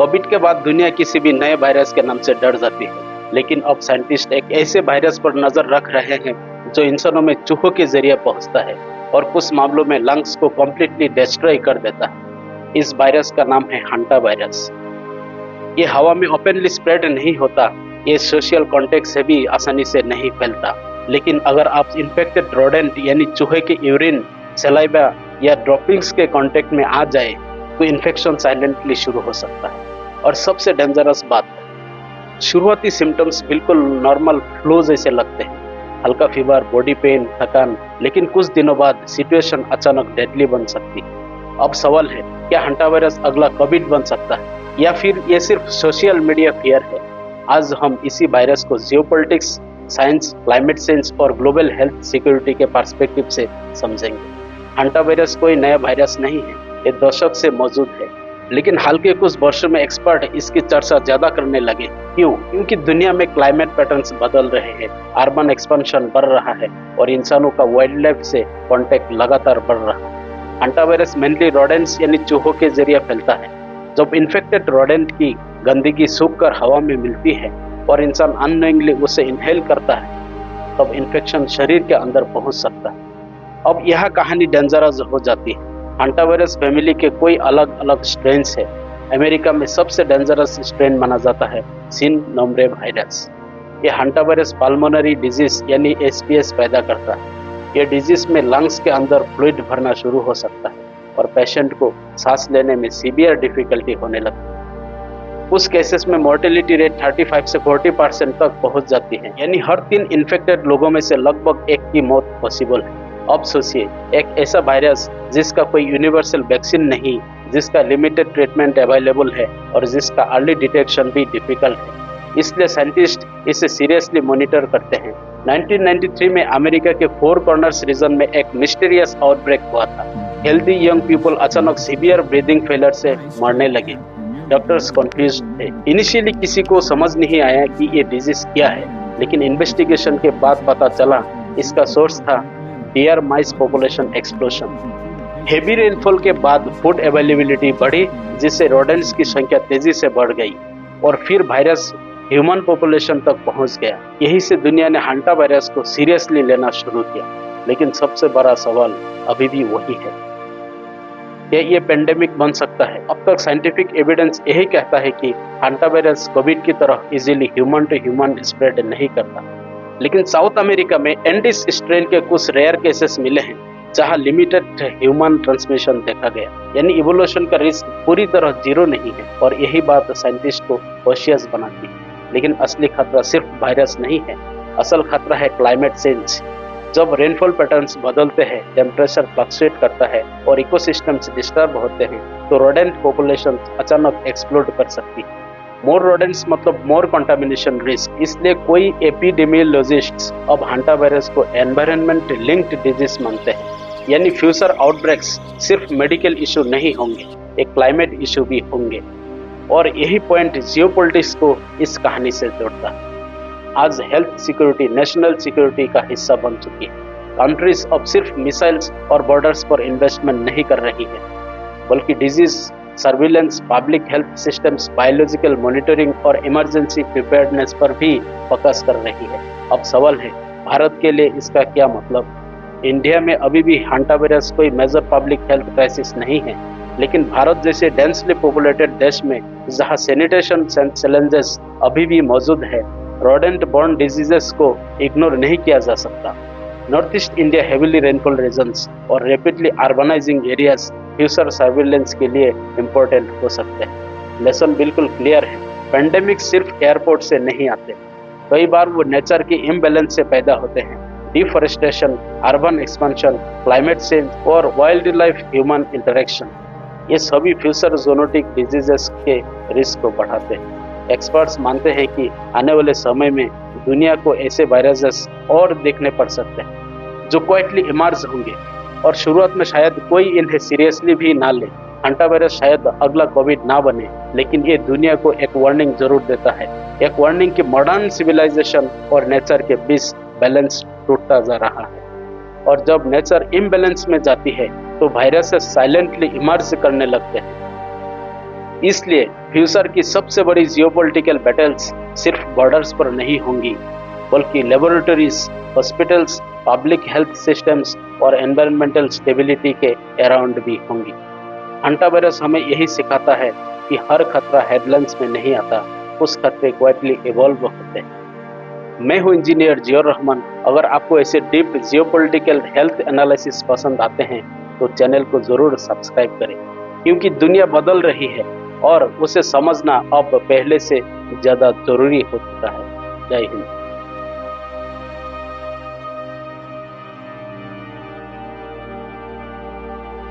Covid के बाद दुनिया किसी भी नए वायरस के नाम से डर जाती है, लेकिन अब साइंटिस्ट एक ऐसे वायरस पर नजर रख रहे हैं जो इंसानों में चूहों के जरिए पहुंचता है और कुछ मामलों में लंग्स को कम्प्लीटली डिस्ट्रॉय कर देता है। इस वायरस का नाम है हंटा वायरस। ये हवा में ओपनली स्प्रेड नहीं होता, ये सोशल कॉन्टेक्ट से भी आसानी से नहीं फैलता, लेकिन अगर आप इन्फेक्टेड रोडेंट यानी चूहे के यूरिन, सलाइवा या ड्रॉपिंग्स के कांटेक्ट में आ जाए तो इन्फेक्शन साइलेंटली शुरू हो सकता है। और सबसे डेंजरस बात, शुरुआती सिम्टम्स बिल्कुल नॉर्मल फ्लू जैसे लगते हैं, हल्का फीवर, बॉडी पेन, थकान, लेकिन कुछ दिनों बाद सिचुएशन अचानक डेडली बन सकती है। अब सवाल है, क्या हंटा वायरस अगला कोविड बन सकता है या फिर ये सिर्फ सोशल मीडिया फियर है? आज हम इसी वायरस को जियोपॉलिटिक्स, साइंस, क्लाइमेट चेंज और ग्लोबल हेल्थ सिक्योरिटी के पर्सपेक्टिव से समझेंगे। हंटा वायरस कोई नया वायरस नहीं है, ये दशक से मौजूद है, लेकिन हाल के कुछ वर्षों में एक्सपर्ट इसकी चर्चा ज्यादा करने लगे। क्यों? क्योंकि दुनिया में क्लाइमेट पैटर्न्स बदल रहे हैं, अर्बन एक्सपेंशन बढ़ रहा है और इंसानों का वाइल्ड लाइफ से कांटेक्ट लगातार बढ़ रहा है। हंटा वायरस मेनली रोडेंट्स यानी चूहों के जरिए फैलता है। जब इन्फेक्टेड रोडेंट की गंदगी सूखकर हवा में मिलती है और इंसान अननोइंगली उसे इनहेल करता है, तब इन्फेक्शन शरीर के अंदर पहुंच सकता है। अब यह कहानी डेंजरस हो जाती है। हंटा वायरस फैमिली के कोई अलग अलग स्ट्रेन्स है। अमेरिका में सबसे डेंजरस स्ट्रेन माना जाता है सिनोमरे वायरस। ये हंटा वायरस पल्मोनरी डिजीज यानी एसपीएस पैदा करता है। यह डिजीज में लंग्स के अंदर फ्लूइड भरना शुरू हो सकता है और पेशेंट को सांस लेने में सीवियर डिफिकल्टी होने लगती है। कुछ केसेस में मोर्टेलिटी रेट 35 से 40% तक पहुंच जाती है, यानी हर 3 इन्फेक्टेड लोगों में से लगभग 1 की मौत पॉसिबल है। अब सोचिए, एक ऐसा वायरस जिसका कोई यूनिवर्सल वैक्सीन नहीं, जिसका लिमिटेड ट्रीटमेंट अवेलेबल है और जिसका अर्ली डिटेक्शन भी डिफिकल्ट है। इसलिए साइंटिस्ट इसे सीरियसली मॉनिटर करते हैं। 1993 में अमेरिका के 4 कॉर्नर्स रीजन में एक मिस्टीरियस आउटब्रेक हुआ था। हेल्दी यंग पीपल अचानक सीवियर ब्रीदिंग फेलियर से मरने लगे। डॉक्टर्स कंफ्यूज्ड थे। इनिशियली किसी को समझ नहीं आया कि ये डिजीज क्या है, लेकिन इन्वेस्टिगेशन के बाद पता चला इसका सोर्स था डियर माइस पॉपुलेशन एक्सप्लोशन। हेवी रेनफॉल के बाद फूड अवेलेबिलिटी बढ़ी, जिससे रोडेंट्स की संख्या तेजी से बढ़ गई और फिर वायरस ह्यूमन पॉपुलेशन तक पहुंच गया। यही से दुनिया ने हंटा वायरस को सीरियसली लेना शुरू किया। लेकिन सबसे बड़ा सवाल अभी भी वही है, क्या ये पेंडेमिक बन सकता है? अब तक साइंटिफिक एविडेंस यही कहता है कि हंटा वायरस कोविड की तरह easily human to human spread नहीं करता। लेकिन साउथ अमेरिका में एंडिस स्ट्रेन के कुछ रेयर केसेस मिले हैं जहां लिमिटेड ह्यूमन ट्रांसमिशन देखा गया, यानी इवोल्यूशन का रिस्क पूरी तरह जीरो नहीं है। और यही बात साइंटिस्ट को कॉशियस बनाती है। लेकिन असली खतरा सिर्फ वायरस नहीं है, असल खतरा है क्लाइमेट चेंज। जब रेनफॉल पैटर्न्स बदलते हैं, टेम्परेचर फ्लक्चुएट करता है और इकोसिस्टम्स डिस्टर्ब होते हैं, तो रोडेंट पॉपुलेशन अचानक एक्सप्लोड कर सकती है। मोर रोडेंट्स मतलब मोर कंटामिनेशन रिस्क। इसलिए कोई एपिडेमियोलॉजिस्ट्स अब हंटा वायरस को एनवायरनमेंट लिंक्ड डिजीज मानते हैं, यानी फ्यूचर आउटब्रेक्स सिर्फ मेडिकल इशू नहीं होंगे, एक क्लाइमेट इशू भी होंगे। और यही पॉइंट जियोपॉलिटिक्स को इस कहानी से जोड़ता है। आज हेल्थ सिक्योरिटी नेशनल सिक्योरिटी का हिस्सा बन चुकी है। कंट्रीज अब सिर्फ मिसाइल्स और बॉर्डर्स पर इन्वेस्टमेंट नहीं कर रही है, बल्कि disease surveillance, public health systems, biological monitoring और इमरजेंसी प्रिपेयर्डनेस पर भी फोकस कर रही है। अब सवाल है, भारत के लिए इसका क्या मतलब? इंडिया में अभी भी हंटा वायरस कोई मेजर पब्लिक हेल्थ क्राइसिस नहीं है, लेकिन भारत जैसे डेंसली पॉपुलेटेड देश में जहां सैनिटेशन चैलेंजेस अभी भी मौजूद है, रोडेंट बॉर्न डिजीजेस को इग्नोर नहीं किया जा सकता। North East India heavily rainfall regions और rapidly urbanising areas future surveillance के लिए इम्पोर्टेंट हो सकते हैं। लेसन बिल्कुल क्लियर है, पेंडेमिक सिर्फ एयरपोर्ट से नहीं आते, कई बार वो नेचर के इम्बैलेंस से पैदा होते हैं। Deforestation, urban expansion, climate change और वाइल्ड लाइफ ह्यूमन इंटरेक्शन, ये सभी फ्यूचर ज़ूनोटिक डिजीजेस के रिस्क को बढ़ाते हैं। एक्सपर्ट्स मानते हैं कि आने वाले समय में दुनिया को ऐसे वायरसेस और देखने पड़ सकते हैं जो क्वाइटली इमर्ज होंगे और शुरुआत में शायद कोई इन्हें सीरियसली भी ना ले। हंटा वायरस शायद अगला कोविड ना बने, लेकिन ये दुनिया को एक वार्निंग जरूर देता है, एक वार्निंग कि मॉडर्न सिविलाइजेशन और नेचर के बीच बैलेंस टूटता जा रहा है। और जब नेचर इम्बैलेंस में जाती है तो वायरसेस साइलेंटली इमर्ज करने लगते हैं। इसलिए फ्यूचर की सबसे बड़ी जियोपॉलिटिकल बैटल्स सिर्फ बॉर्डर्स पर नहीं होंगी, बल्कि laboratories, hospitals, public health systems और एनवायरमेंटल स्टेबिलिटी के अराउंड भी होंगी। हंटावायरस हमें यही सिखाता है कि हर खतरा हेडलाइंस में नहीं आता, कुछ खतरे क्वाइटली इवॉल्व होते हैं। मैं हूं इंजीनियर जियोर रहमान। अगर आपको ऐसे डीप जियोपॉलिटिकल हेल्थ एनालिसिस पसंद आते हैं तो चैनल को जरूर सब्सक्राइब करें, क्योंकि दुनिया बदल रही है और उसे समझना अब पहले से ज्यादा जरूरी हो चुका है। जय हिंद।